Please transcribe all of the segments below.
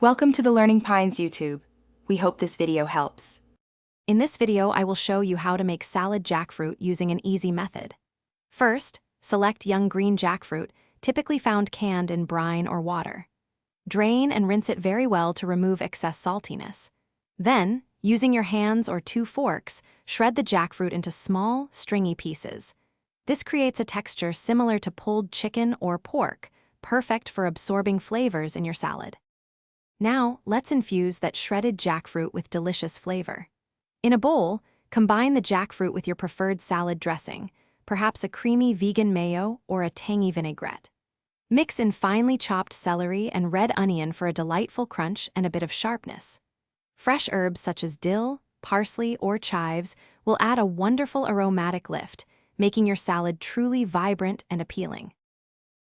Welcome to the Learning Pines YouTube. We hope this video helps. In this video, I will show you how to make salad jackfruit using an easy method. First, select young green jackfruit, typically found canned in brine or water. Drain and rinse it very well to remove excess saltiness. Then, using your hands or 2 forks, shred the jackfruit into small, stringy pieces. This creates a texture similar to pulled chicken or pork, perfect for absorbing flavors in your salad. Now, let's infuse that shredded jackfruit with delicious flavor. In a bowl, combine the jackfruit with your preferred salad dressing, perhaps a creamy vegan mayo or a tangy vinaigrette. Mix in finely chopped celery and red onion for a delightful crunch and a bit of sharpness. Fresh herbs such as dill, parsley, or chives will add a wonderful aromatic lift, making your salad truly vibrant and appealing.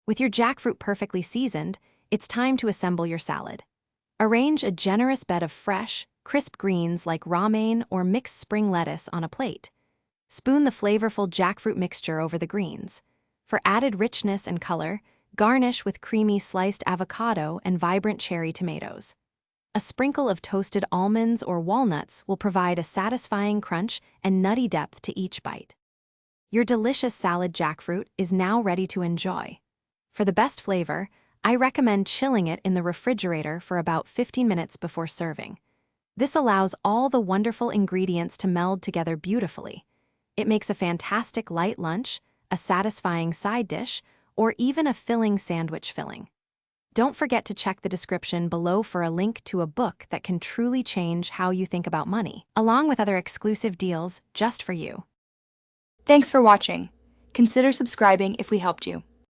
With your jackfruit perfectly seasoned, it's time to assemble your salad. Arrange a generous bed of fresh, crisp greens like romaine or mixed spring lettuce on a plate. Spoon the flavorful jackfruit mixture over the greens. For added richness and color, garnish with creamy sliced avocado and vibrant cherry tomatoes. A sprinkle of toasted almonds or walnuts will provide a satisfying crunch and nutty depth to each bite. Your delicious salad jackfruit is now ready to enjoy. For the best flavor, I recommend chilling it in the refrigerator for about 15 minutes before serving. This allows all the wonderful ingredients to meld together beautifully. It makes a fantastic light lunch, a satisfying side dish, or even a filling sandwich filling. Don't forget to check the description below for a link to a book that can truly change how you think about money, along with other exclusive deals just for you. Thanks for watching. Consider subscribing if we helped you.